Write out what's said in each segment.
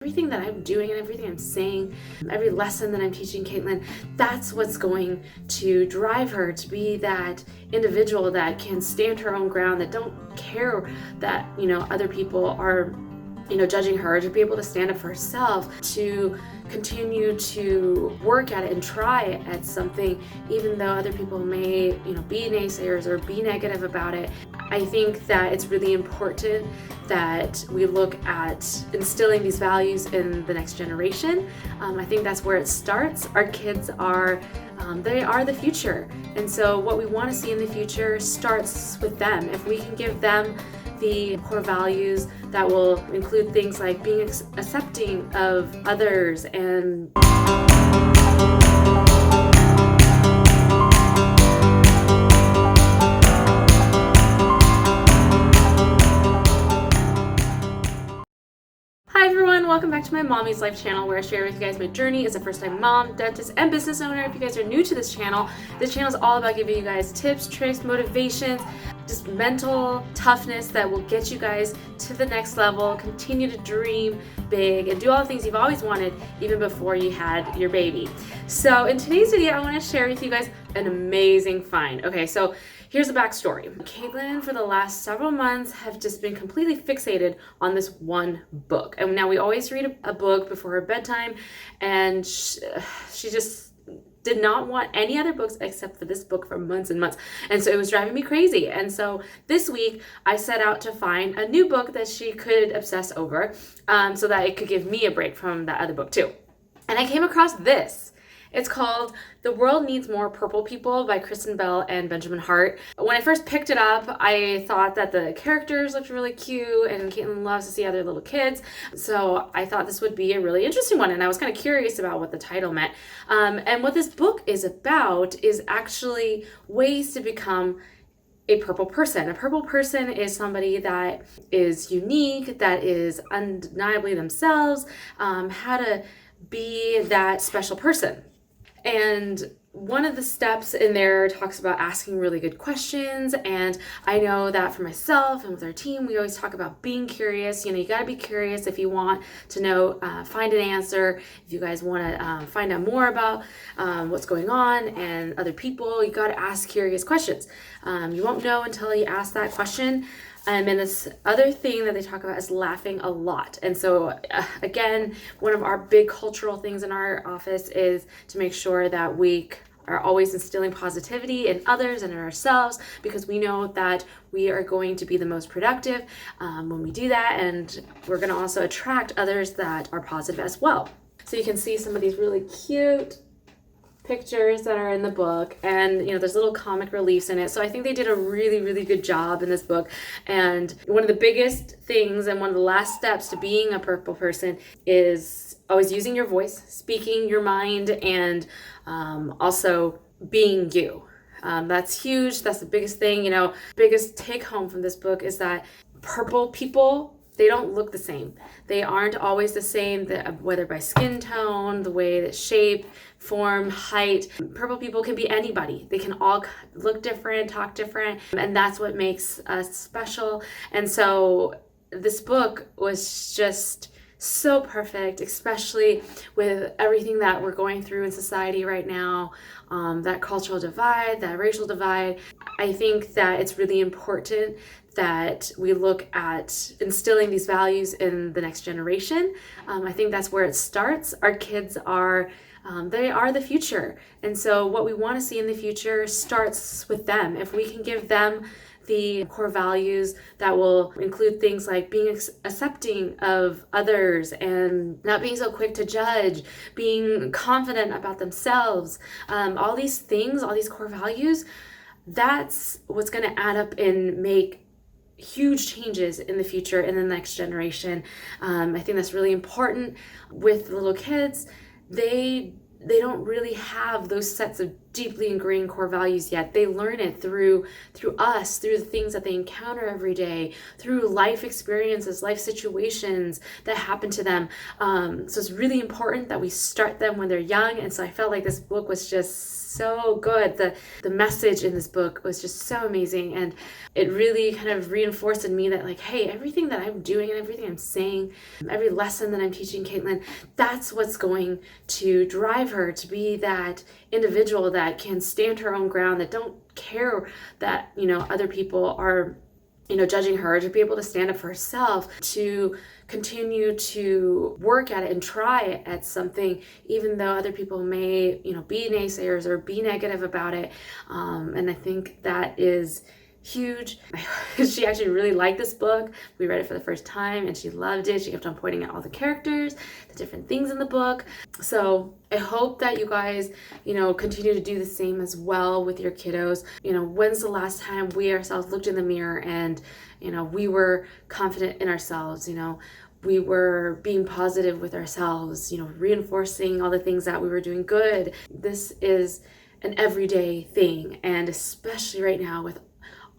Everything that I'm doing and everything I'm saying, every lesson that I'm teaching Caitlin, that's what's going to drive her to be that individual that can stand her own ground, that don't care that, other people are, judging her, to be able to stand up for herself, to continue to work at it and try at something, even though other people may, be naysayers or be negative about it. I think that it's really important that we look at instilling these values in the next generation. I think that's where it starts. Our kids are, they are the future. And so what we want to see in the future starts with them. If we can give them the core values that will include things like being accepting of others and Hi everyone, welcome back to my Mommy's Life channel, where I share with you guys my journey as a first-time mom, dentist, and business owner. If you guys are new to this channel is all about giving you guys tips, tricks, motivations, just mental toughness that will get you guys to the next level, continue to dream big, and do all the things you've always wanted even before you had your baby. So in today's video, I want to share with you guys an amazing find. Okay, so here's the backstory. Caitlin, for the last several months, have just been completely fixated on this one book. And now we always read a book before her bedtime, and she just did not want any other books except for this book for months and months. And so it was driving me crazy. And so this week I set out to find a new book that she could obsess over, so that it could give me a break from that other book too. And I came across this. It's called The World Needs More Purple People by Kristen Bell and Benjamin Hart. When I first picked it up, I thought that the characters looked really cute, and Caitlin loves to see other little kids. So I thought this would be a really interesting one, and I was kind of curious about what the title meant. And what this book is about is actually ways to become a purple person. A purple person is somebody that is unique, that is undeniably themselves, how to be that special person. And one of the steps in there talks about asking really good questions. And I know that for myself and with our team, we always talk about being curious. You got to be curious if you want to know, find an answer. If you guys want to find out more about what's going on and other people, you got to ask curious questions. You won't know until you ask that question. And this other thing that they talk about is laughing a lot. And so again, one of our big cultural things in our office is to make sure that we are always instilling positivity in others and in ourselves, because we know that we are going to be the most productive when we do that. And we're going to also attract others that are positive as well. So you can see some of these really cute pictures that are in the book, and there's little comic reliefs in it. So I think they did a really, really good job in this book. And one of the biggest things and one of the last steps to being a purple person is always using your voice, speaking your mind, and also being you. That's huge. That's the biggest thing. Biggest take home from this book is that purple people, they don't look the same. They aren't always the same, whether by skin tone, the way that shape, form, height. Purple people can be anybody. They can all look different, talk different, and that's what makes us special. And so this book was just so perfect, especially with everything that we're going through in society right now, that cultural divide, that racial divide. I think that it's really important that we look at instilling these values in the next generation. I think that's where it starts. Our kids are, they are the future. And so what we want to see in the future starts with them. If we can give them the core values that will include things like being accepting of others and not being so quick to judge, being confident about themselves, all these things, all these core values, that's what's going to add up and make huge changes in the future in the next generation. I think that's really important with little kids. They don't really have those sets of deeply ingrained core values yet. They learn it through us, through the things that they encounter every day, through life experiences, life situations that happen to them. So it's really important that we start them when they're young. And so I felt like this book was just so good. The message in this book was just so amazing, and it really kind of reinforced in me that, like, hey, everything that I'm doing and everything I'm saying, every lesson that I'm teaching Caitlin, that's what's going to drive her to be that individual that can stand her own ground, that don't care that, you know, other people are, you know, judging her, to be able to stand up for herself, to continue to work at it and try at something, even though other people may, you know, be naysayers or be negative about it. And I think that is huge. She actually really liked this book. We read it for the first time and she loved it. She kept on pointing out all the characters, the different things in the book. So I hope that you guys, you know, continue to do the same as well with your kiddos. You know, when's the last time we ourselves looked in the mirror and, you know, we were confident in ourselves, you know, we were being positive with ourselves, you know, reinforcing all the things that we were doing good. This is an everyday thing, and especially right now with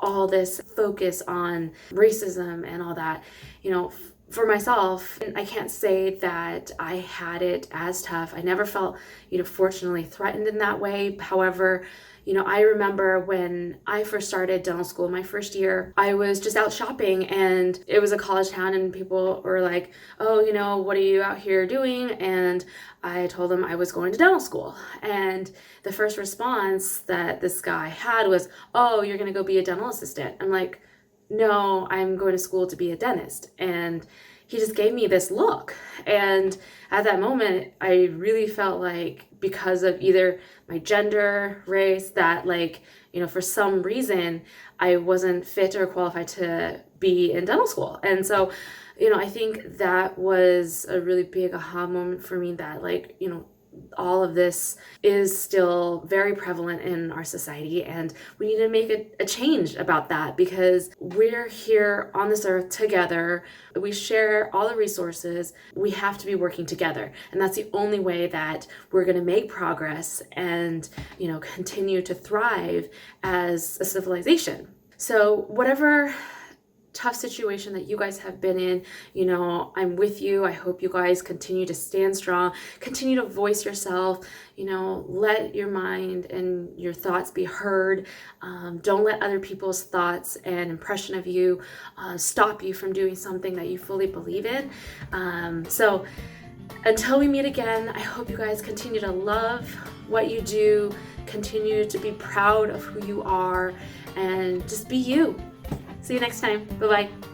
all this focus on racism and all that, you know, for myself, I can't say that I had it as tough. I never felt, you know, fortunately threatened in that way. However, you know, I remember when I first started dental school, my first year, I was just out shopping and it was a college town and people were like, oh, you know, what are you out here doing? And I told them I was going to dental school. And the first response that this guy had was, oh, you're going to go be a dental assistant. I'm like, no, I'm going to school to be a dentist. And he just gave me this look. And at that moment, I really felt like, because of either my gender, race, that, like, you know, for some reason I wasn't fit or qualified to be in dental school. And so, you know, I think that was a really big aha moment for me, that, like, you know, all of this is still very prevalent in our society, and we need to make a change about that, because we're here on this earth together. We share all the resources. We have to be working together, and that's the only way that we're going to make progress and, you know, continue to thrive as a civilization. So whatever tough situation that you guys have been in, you know, I'm with you. I hope you guys continue to stand strong, continue to voice yourself, you know, let your mind and your thoughts be heard. Don't let other people's thoughts and impression of you stop you from doing something that you fully believe in. So until we meet again, I hope you guys continue to love what you do, continue to be proud of who you are, and just be you. See you next time. Bye-bye.